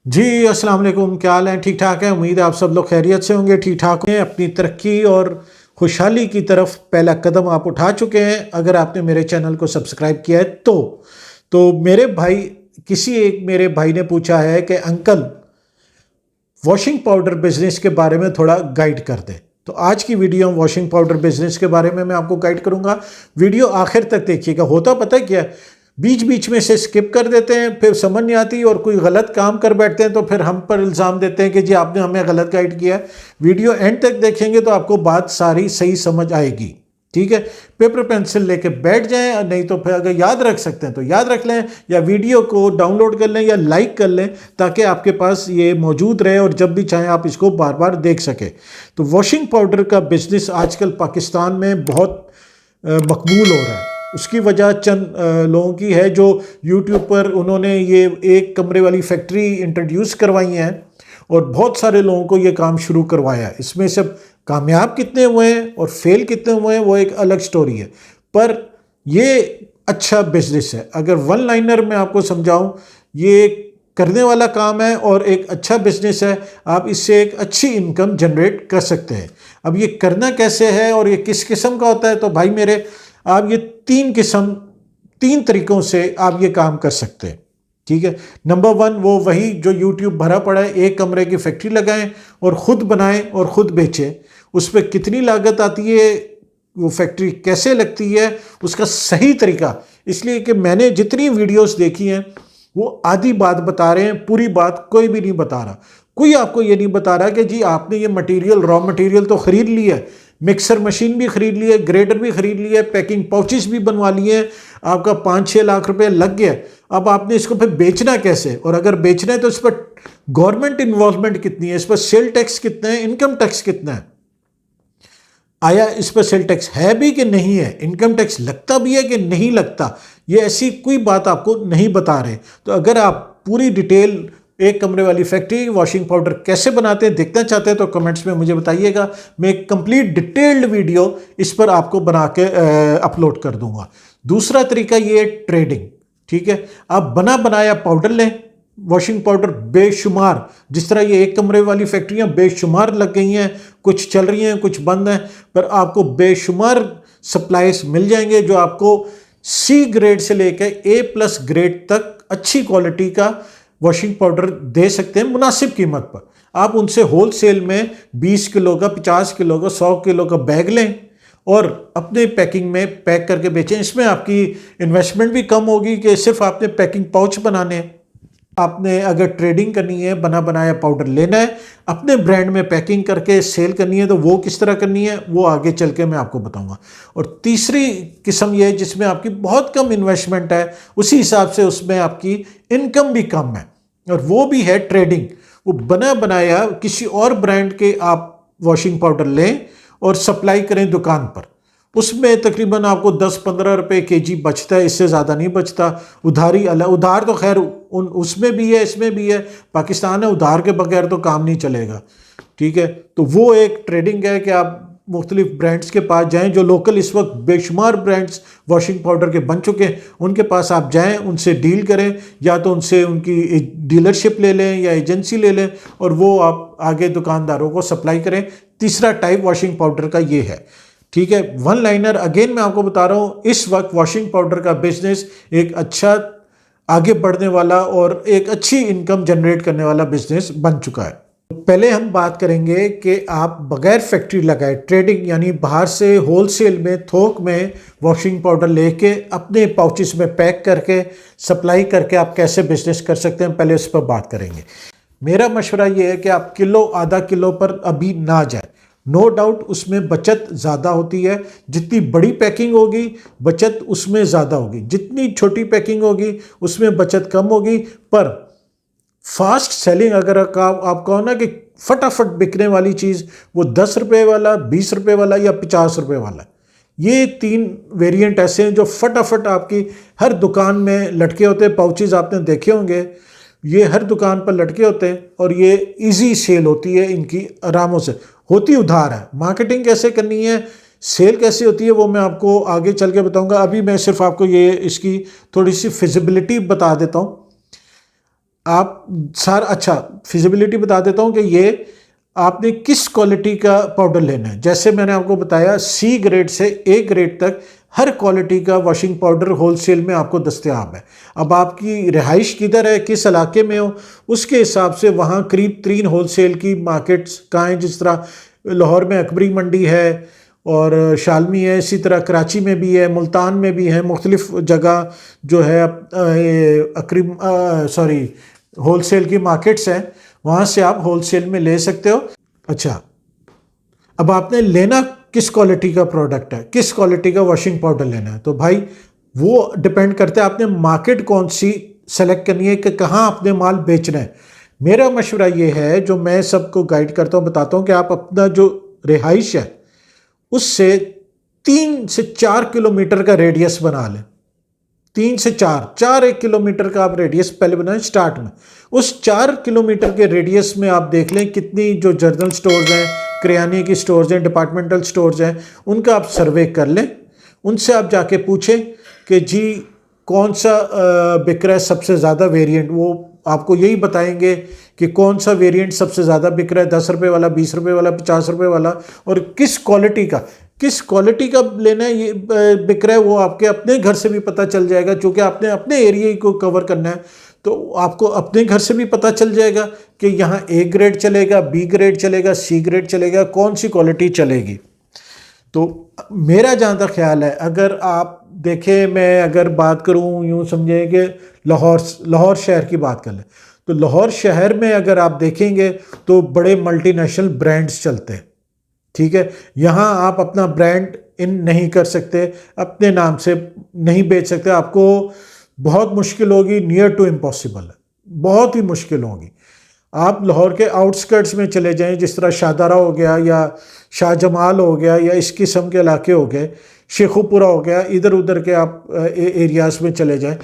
जी, अस्सलाम वालेकुम। क्या हाल है? ठीक ठाक है। उम्मीद है आप सब लोग खैरियत से होंगे, ठीक ठाक हैं। अपनी तरक्की और खुशहाली की तरफ पहला कदम आप उठा चुके हैं अगर आपने मेरे चैनल को सब्सक्राइब किया है तो मेरे भाई किसी एक मेरे भाई ने पूछा है कि अंकल वॉशिंग पाउडर बिजनेस के बारे में थोड़ा गाइड कर दें। तो आज की वीडियो वॉशिंग पाउडर बिजनेस के बारे में मैं आपको गाइड करूंगा। वीडियो आखिर तक देखिएगा। होता पता है क्या, बीच बीच में से स्किप कर देते हैं, फिर समझ नहीं आती और कोई गलत काम कर बैठते हैं तो फिर हम पर इल्ज़ाम देते हैं कि जी आपने हमें गलत गाइड किया है। वीडियो एंड तक देखेंगे तो आपको बात सारी सही समझ आएगी। ठीक है, पेपर पेंसिल लेके बैठ जाएं, और नहीं तो फिर अगर याद रख सकते हैं तो याद रख लें, या वीडियो को डाउनलोड कर लें या लाइक कर लें ताकि आपके पास ये मौजूद रहे और जब भी चाहें आप इसको बार बार देख सकें। तो वॉशिंग पाउडर का बिजनेस आजकल पाकिस्तान में बहुत मकबूल हो रहा है। उसकी वजह चंद लोगों की है जो यूट्यूब पर उन्होंने ये एक कमरे वाली फैक्ट्री इंट्रोड्यूस करवाई हैं और बहुत सारे लोगों को ये काम शुरू करवाया है। इसमें सब कामयाब कितने हुए हैं और फेल कितने हुए हैं वो एक अलग स्टोरी है, पर ये अच्छा बिजनेस है। अगर वन लाइनर में आपको समझाऊं, ये करने वाला काम है और एक अच्छा बिजनेस है। आप इससे एक अच्छी इनकम जनरेट कर सकते हैं। अब ये करना कैसे है और ये किस किस्म का होता है, तो भाई मेरे आप ये तीन तरीकों से आप ये काम कर सकते हैं। ठीक है, नंबर वन वो वही जो यूट्यूब भरा पड़ा है, एक कमरे की फैक्ट्री लगाएं और ख़ुद बनाएं और ख़ुद बेचें। उस पर कितनी लागत आती है, वो फैक्ट्री कैसे लगती है, उसका सही तरीका। इसलिए कि मैंने जितनी वीडियोस देखी हैं वो आधी बात बता रहे हैं, पूरी बात कोई भी नहीं बता रहा। कोई आपको ये नहीं बता रहा कि जी आपने ये मटेरियल, रॉ मटेरियल तो ख़रीद लिया है, मिक्सर मशीन भी खरीद ली है, ग्रेडर भी खरीद लिया है, पैकिंग पाउचेस भी बनवा लिए हैं, आपका 5-6 लाख रुपए लग गया। अब आपने इसको फिर बेचना कैसे, और अगर बेचना है तो इस पर गवर्नमेंट इन्वॉल्वमेंट कितनी है, इस पर सेल टैक्स कितना है, इनकम टैक्स कितना है, आया इस पर सेल टैक्स है भी कि नहीं है, इनकम टैक्स लगता भी है कि नहीं लगता, ये ऐसी कोई बात आपको नहीं बता रहे। तो अगर आप पूरी डिटेल एक कमरे वाली फैक्ट्री वॉशिंग पाउडर कैसे बनाते हैं देखना चाहते हैं तो कमेंट्स में मुझे बताइएगा। मैं एक कंप्लीट डिटेल्ड वीडियो इस पर आपको बना के अपलोड कर दूंगा। दूसरा तरीका ये है ट्रेडिंग। ठीक है, आप बना बनाया पाउडर लें, वॉशिंग पाउडर बेशुमार, जिस तरह ये एक कमरे वाली फैक्ट्रियां बेशुमार लग गई हैं, कुछ चल रही हैं कुछ बंद हैं, पर आपको बेशुमार सप्लाईज मिल जाएंगे जो आपको सी ग्रेड से लेकर A+ ग्रेड तक अच्छी क्वालिटी का वॉशिंग पाउडर दे सकते हैं मुनासिब कीमत पर। आप उनसे होल सेल में 20 किलो का, 50 किलो का, 100 किलो का बैग लें और अपने पैकिंग में पैक करके बेचें। इसमें आपकी इन्वेस्टमेंट भी कम होगी कि सिर्फ आपने पैकिंग पाउच बनाने हैं। आपने अगर ट्रेडिंग करनी है, बना बनाया पाउडर लेना है, अपने ब्रांड में पैकिंग करके सेल करनी है, तो वो किस तरह करनी है वो आगे चल के मैं आपको बताऊंगा। और तीसरी किस्म ये है जिसमें आपकी बहुत कम इन्वेस्टमेंट है, उसी हिसाब से उसमें आपकी इनकम भी कम है, और वो भी है ट्रेडिंग। वो बना बनाया किसी और ब्रांड के आप वॉशिंग पाउडर लें और सप्लाई करें दुकान पर। उसमें तकरीबन आपको 10-15 रुपए केजी बचता है, इससे ज़्यादा नहीं बचता। उधारी अलग, उधार तो खैर उसमें भी है इसमें भी है, पाकिस्तान है, उधार के बगैर तो काम नहीं चलेगा। ठीक है, तो वो एक ट्रेडिंग है कि आप मुख्तलिफ ब्रांड्स के पास जाएं, जो लोकल इस वक्त बेशुमार ब्रांड्स वॉशिंग पाउडर के बन चुके हैं, उनके पास आप जाएं, उनसे डील करें, या तो उनसे उनकी डीलरशिप ले लें या एजेंसी ले लें और वो आप आगे दुकानदारों को सप्लाई करें। तीसरा टाइप वॉशिंग पाउडर का ये है। ठीक है, वन लाइनर अगेन मैं आपको बता रहा हूँ, इस वक्त वॉशिंग पाउडर का बिजनेस एक अच्छा आगे बढ़ने वाला और एक अच्छी इनकम जनरेट करने वाला बिजनेस बन चुका है। पहले हम बात करेंगे कि आप बगैर फैक्ट्री लगाए ट्रेडिंग, यानी बाहर से होलसेल में थोक में वॉशिंग पाउडर लेके अपने पाउचेस में पैक करके सप्लाई करके आप कैसे बिजनेस कर सकते हैं, पहले उस पर बात करेंगे। मेरा मशवरा ये है कि आप किलो आधा किलो पर अभी ना जाए। नो डाउट उसमें बचत ज़्यादा होती है, जितनी बड़ी पैकिंग होगी बचत उसमें ज़्यादा होगी, जितनी छोटी पैकिंग होगी उसमें बचत कम होगी। पर फास्ट सेलिंग अगर आप कहो ना कि फटाफट बिकने वाली चीज़, वो 10 रुपये वाला, 20 रुपये वाला या 50 रुपये वाला, ये 3 वेरिएंट ऐसे हैं जो फटाफट आपकी हर दुकान में लटके होते हैं। पाउचेज आपने देखे होंगे, ये हर दुकान पर लटके होते हैं और ये इजी सेल होती है इनकी, आरामों से होती उधार है। मार्केटिंग कैसे करनी है, सेल कैसे होती है, वो मैं आपको आगे चल के बताऊंगा। अभी मैं सिर्फ आपको ये इसकी थोड़ी सी फिजिबिलिटी बता देता हूँ। आप अच्छा फिजिबिलिटी बता देता हूँ कि ये आपने किस क्वालिटी का पाउडर लेना है। जैसे मैंने आपको बताया सी ग्रेड से ए ग्रेड तक हर क्वालिटी का वॉशिंग पाउडर होलसेल में आपको दस्तयाब है। अब आपकी रिहाइश किधर है, किस इलाके में हो, उसके हिसाब से वहाँ करीब 3 होलसेल की मार्केट्स कहाँ हैं। जिस तरह लाहौर में अकबरी मंडी है और शालमी है, इसी तरह कराची में भी है, मुल्तान में भी है, मुख्तलिफ जगह जो है होलसेल की मार्केट्स हैं, वहाँ से आप होलसेल में ले सकते हो। अच्छा, अब आपने लेना किस क्वालिटी का प्रोडक्ट है, किस क्वालिटी का वॉशिंग पाउडर लेना है, तो भाई वो डिपेंड करता है आपने मार्केट कौन सी सेलेक्ट करनी है कि कहाँ आपने माल बेचना है। मेरा मशवरा ये है, जो मैं सबको गाइड करता हूँ, बताता हूँ कि आप अपना जो रिहाइश है उससे 3 से 4 किलोमीटर का रेडियस बना लें। 3 से 4 1 किलोमीटर का आप रेडियस पहले बनाएं स्टार्ट में। उस 4 किलोमीटर के रेडियस में आप देख लें कितनी जो जनरल स्टोर्स हैं, किराने की स्टोर्स हैं, डिपार्टमेंटल स्टोर्स हैं, उनका आप सर्वे कर लें। उनसे आप जाके पूछें कि जी कौन सा बिक रहा है सबसे ज़्यादा वेरिएंट। वो आपको यही बताएंगे कि कौन सा वेरिएंट सबसे ज़्यादा बिक रहा है, 10 रुपये वाला, 20 रुपये वाला, 50 रुपये वाला, और किस क्वालिटी का लेना है, ये बिक रहा है, वो आपके अपने घर से भी पता चल जाएगा। क्योंकि आपने अपने एरिया को कवर करना है तो आपको अपने घर से भी पता चल जाएगा कि यहाँ ए ग्रेड चलेगा, बी ग्रेड चलेगा, सी ग्रेड चलेगा, कौन सी क्वालिटी चलेगी। तो मेरा जहाँ तक ख्याल है, अगर आप देखें, मैं अगर बात करूँ यूँ समझें कि लाहौर शहर की बात कर लें, तो लाहौर शहर में अगर आप देखेंगे तो बड़े मल्टीनेशनल ब्रांड्स चलते हैं। ठीक है, यहाँ आप अपना ब्रांड इन नहीं कर सकते, अपने नाम से नहीं बेच सकते, आपको बहुत मुश्किल होगी, नियर टू इम्पॉसिबल है, बहुत ही मुश्किल होगी। आप लाहौर के आउटस्कर्ट्स में चले जाएं, जिस तरह शाहदारा हो गया या शाहजमाल हो गया या इस किस्म के इलाके हो गए, शेखुपुरा हो गया, इधर उधर के आप एरियाज में चले जाएं।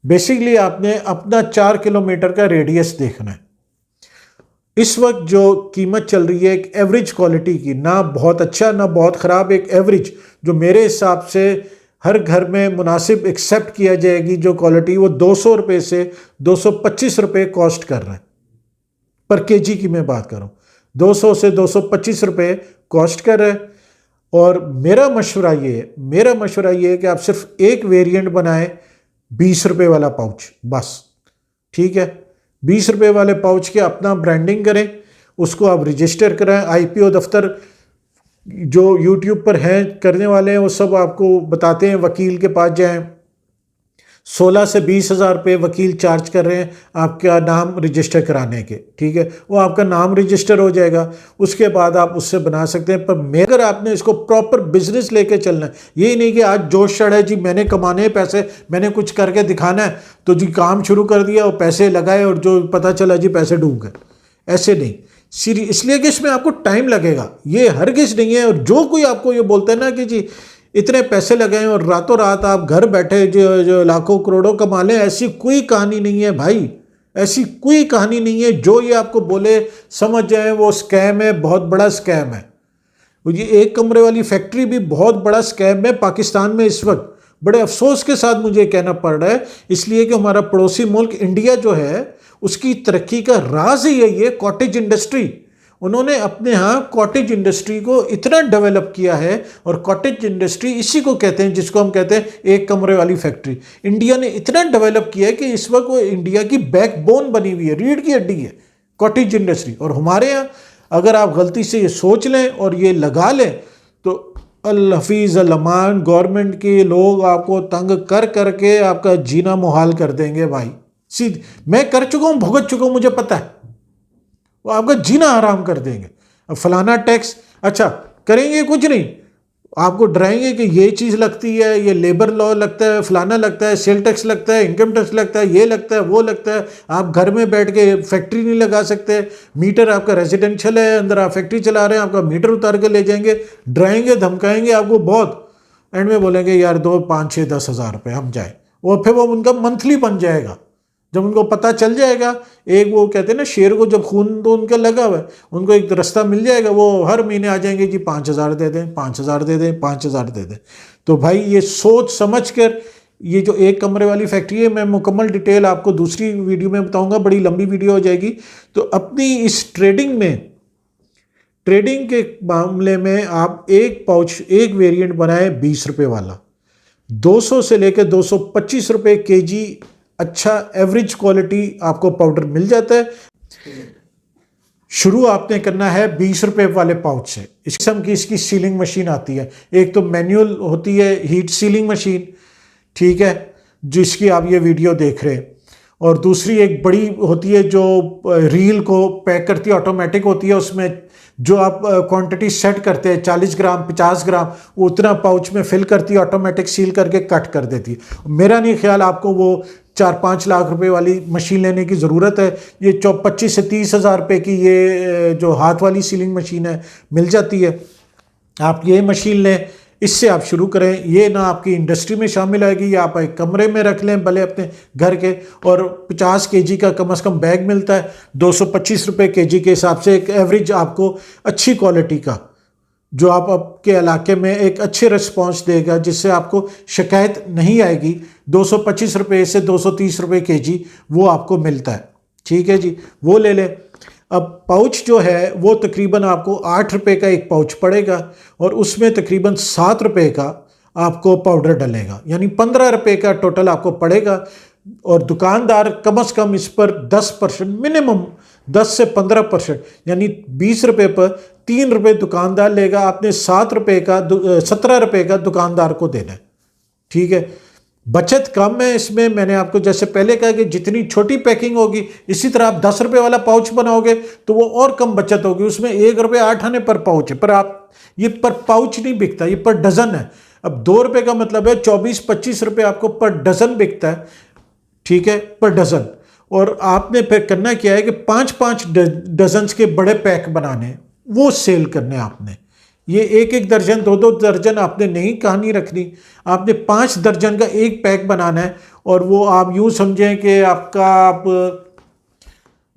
बेसिकली आपने अपना 4 किलोमीटर का रेडियस देखना है। इस वक्त जो कीमत चल रही है एक एवरेज क्वालिटी की, ना बहुत अच्छा ना बहुत ख़राब, एक एवरेज जो मेरे हिसाब से हर घर में मुनासिब एक्सेप्ट किया जाएगी जो क्वालिटी, वो 200 रुपये से 225 रुपये कॉस्ट कर रहा है पर केजी की मैं बात करूं, 200 से 225 रुपये कॉस्ट कर रहा है। और मेरा मशवरा ये है कि आप सिर्फ एक वेरिएंट बनाएं, 20 रुपये वाला पाउच बस। ठीक है, 20 रुपये वाले पाउच के अपना ब्रांडिंग करें, उसको आप रजिस्टर कराएं। IPO दफ्तर जो YouTube पर हैं करने वाले हैं वो सब आपको बताते हैं, वकील के पास जाएं, 16 से 20 हज़ार रुपये वकील चार्ज कर रहे हैं आपका नाम रजिस्टर कराने के। ठीक है, वो आपका नाम रजिस्टर हो जाएगा, उसके बाद आप उससे बना सकते हैं। पर अगर आपने इसको प्रॉपर बिजनेस लेके चलना है, यही नहीं कि आज जोश चढ़ा है जी मैंने कमाने हैं पैसे, मैंने कुछ करके दिखाना है, तो जी काम शुरू कर दिया और पैसे लगाए और जो पता चला जी पैसे डूब गए, ऐसे नहीं। इसलिए कि इसमें आपको टाइम लगेगा, ये हरगिज़ नहीं है। और जो कोई आपको ये बोलता है ना कि जी इतने पैसे लगाएं और रातों रात आप घर बैठे जो लाखों करोड़ों कमा लें, ऐसी कोई कहानी नहीं है भाई, ऐसी कोई कहानी नहीं है। जो ये आपको बोले समझ जाए वो स्कैम है, बहुत बड़ा स्कैम है। ये एक कमरे वाली फैक्ट्री भी बहुत बड़ा स्कैम है पाकिस्तान में इस वक्त। बड़े अफसोस के साथ मुझे कहना पड़ रहा है, इसलिए कि हमारा पड़ोसी मुल्क इंडिया जो है उसकी तरक्की का राज ही यही है, कॉटेज इंडस्ट्री। उन्होंने अपने यहाँ कॉटेज इंडस्ट्री को इतना डेवलप किया है, और कॉटेज इंडस्ट्री इसी को कहते हैं जिसको हम कहते हैं एक कमरे वाली फैक्ट्री। इंडिया ने इतना डेवलप किया है कि इस वक्त वो इंडिया की बैकबोन बनी हुई है, रीढ़ की हड्डी है कॉटेज इंडस्ट्री। और हमारे यहाँ अगर आप गलती से ये सोच लें और ये लगा लें तो अल हफीज़ अल अमान, गवर्नमेंट के लोग आपको तंग कर करके आपका जीना मुहाल कर देंगे भाई। सीधे मैं कर चुका हूँ, भुगत चुका हूँ, मुझे पता है, वो आपका जीना हराम कर देंगे। अब फलाना टैक्स, अच्छा करेंगे कुछ नहीं, आपको डराएंगे कि ये चीज़ लगती है, ये लेबर लॉ लगता है, फलाना लगता है, सेल टैक्स लगता है, इनकम टैक्स लगता है, ये लगता है, वो लगता है। आप घर में बैठ के फैक्ट्री नहीं लगा सकते, मीटर आपका रेजिडेंशियल है, अंदर आप फैक्ट्री चला रहे हैं, आपका मीटर उतार के ले जाएंगे, डराएंगे धमकाएंगे आपको बहुत। एंड में बोलेंगे यार 2 5 6 10 हज़ार रुपये हम जाए, और फिर वो उनका मंथली बन जाएगा। जब उनको पता चल जाएगा, एक वो कहते हैं ना शेर को जब खून तो उनका लगा हुआ है, उनको एक रास्ता मिल जाएगा, वो हर महीने आ जाएंगे जी 5 हज़ार दे दें, 5 हज़ार दे दें, 5 हज़ार दे दें। तो भाई ये सोच समझ कर ये जो एक कमरे वाली फैक्ट्री है, मैं मुकम्मल डिटेल आपको दूसरी वीडियो में बताऊंगा, बड़ी लंबी वीडियो हो जाएगी। तो अपनी इस ट्रेडिंग के मामले में आप एक पाउच, एक वेरिएंट बनाए 20 रुपये वाला, 200 से लेकर 225 रुपये केजी अच्छा एवरेज क्वालिटी आपको पाउडर मिल जाता है। शुरू आपने करना है 20 रुपये वाले पाउच से। इस किस्म की इसकी सीलिंग मशीन आती है, एक तो मैनुअल होती है हीट सीलिंग मशीन, ठीक है, जिसकी आप ये वीडियो देख रहे हैं, और दूसरी एक बड़ी होती है जो रील को पैक करती है, ऑटोमेटिक होती है, उसमें जो आप क्वांटिटी सेट करते हैं 40 ग्राम 50 ग्राम उतना पाउच में फिल करती है, ऑटोमेटिक सील करके कट कर देती है। मेरा नहीं ख्याल आपको वो 4-5 लाख रुपए वाली मशीन लेने की ज़रूरत है। ये 25 से 30 हज़ार रुपये की ये जो हाथ वाली सीलिंग मशीन है मिल जाती है। आप ये मशीन लें, इससे आप शुरू करें। ये ना आपकी इंडस्ट्री में शामिल आएगी, या आप एक कमरे में रख लें भले अपने घर के, और 50 केजी का कम से कम बैग मिलता है 225 रुपये केजी के हिसाब से। एक एवरेज आपको अच्छी क्वालिटी का, जो आप आपके इलाके में एक अच्छे रिस्पॉन्स देगा, जिससे आपको शिकायत नहीं आएगी, 225 रुपये से 230 रुपये केजी वो आपको मिलता है। ठीक है जी, वो ले लें। अब पाउच जो है वो तकरीबन आपको 8 रुपये का एक पाउच पड़ेगा, और उसमें तकरीबन 7 रुपये का आपको पाउडर डलेगा, यानी 15 रुपये का टोटल आपको पड़ेगा। और दुकानदार कम से कम इस पर 10% मिनिमम 10 से 15%, यानी 20 रुपये पर 3 रुपये दुकानदार लेगा, आपने 7 रुपये का 17 रुपये का दुकानदार को देना है। ठीक है, बचत कम है इसमें। मैंने आपको जैसे पहले कहा कि जितनी छोटी पैकिंग होगी, इसी तरह आप 10 रुपये वाला पाउच बनाओगे तो वो और कम बचत होगी, उसमें 1 रुपये 8 आने पर पाउच है, पर आप ये पर पाउच नहीं बिकता, ये पर डज़न है। अब 2 रुपये का मतलब है 24-25 रुपये आपको पर डज़न बिकता है, ठीक है, पर डज़न। और आपने फिर करना क्या है कि 5-5 डजन के बड़े पैक बनाने, वो सेल करने आपने। ये 1-1 दर्जन 2-2 दर्जन आपने नहीं कहानी रखनी, आपने 5 दर्जन का एक पैक बनाना है। और वो आप यूँ समझें कि आपका आप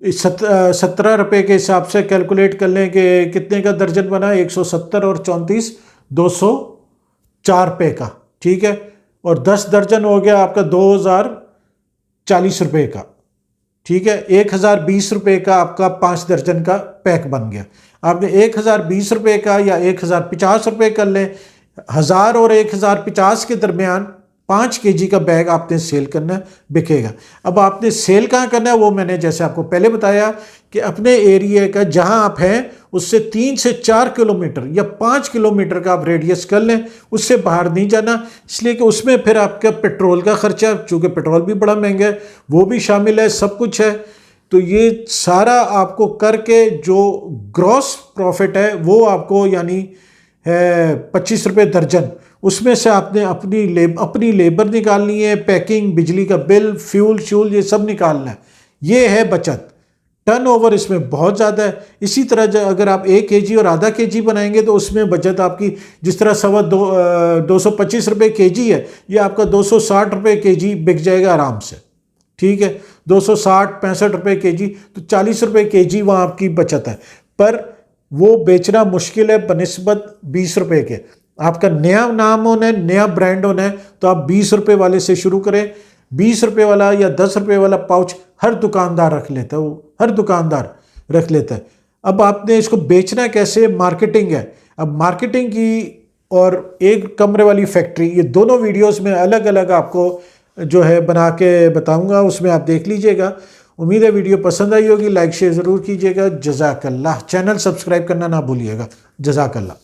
17 रुपये के हिसाब से कैलकुलेट कर लें कि कितने का दर्जन बना, 170 और 34 204 रुपये का, ठीक है। और 10 दर्जन हो गया आपका 2040 रुपये का, ठीक है। 1020 रुपये का आपका 5 दर्जन का पैक बन गया। आपने 1020 रुपये का या 1050 रुपये कर लें, 1000 और 1050 के दरमियान 5 केजी का बैग आपने सेल करना, बिकेगा। अब आपने सेल कहाँ करना है वो मैंने जैसे आपको पहले बताया कि अपने एरिया का जहाँ आप हैं उससे 3 से 4 किलोमीटर या 5 किलोमीटर का आप रेडियस कर लें, उससे बाहर नहीं जाना। इसलिए कि उसमें फिर आपका पेट्रोल का खर्चा, चूँकि पेट्रोल भी बड़ा महंगा है, वो भी शामिल है, सब कुछ है। तो ये सारा आपको करके जो ग्रॉस प्रॉफिट है वो आपको यानी है 25 रुपये दर्जन, उसमें से आपने अपनी लेबर निकालनी है, पैकिंग, बिजली का बिल, फ्यूल ये सब निकालना है। ये है बचत। टर्नओवर इसमें बहुत ज़्यादा है। इसी तरह अगर आप 1 केजी और आधा केजी बनाएंगे तो उसमें बचत आपकी जिस तरह 225 रुपये केजी है, ये आपका 260 रुपये केजी बिक जाएगा आराम से, ठीक है। 260-65 रुपये केजी, तो 40 रुपये केजी वहाँ आपकी बचत है। पर वो बेचना मुश्किल है बनिस्बत 20 रुपये के। आपका नया नाम होना है, नया ब्रांड होना है, तो आप 20 रुपये वाले से शुरू करें। 20 रुपये वाला या 10 रुपये वाला पाउच हर दुकानदार रख लेता है, वो हर दुकानदार रख लेता है। अब आपने इसको बेचना कैसे, मार्केटिंग है। अब मार्केटिंग की और एक कमरे वाली फैक्ट्री, ये दोनों वीडियोस में अलग अलग आपको जो है बना के बताऊंगा, उसमें आप देख लीजिएगा। उम्मीद है वीडियो पसंद आई होगी, लाइक शेयर ज़रूर कीजिएगा। जज़ाकल्लाह। चैनल सब्सक्राइब करना ना भूलिएगा। जज़ाकल्लाह।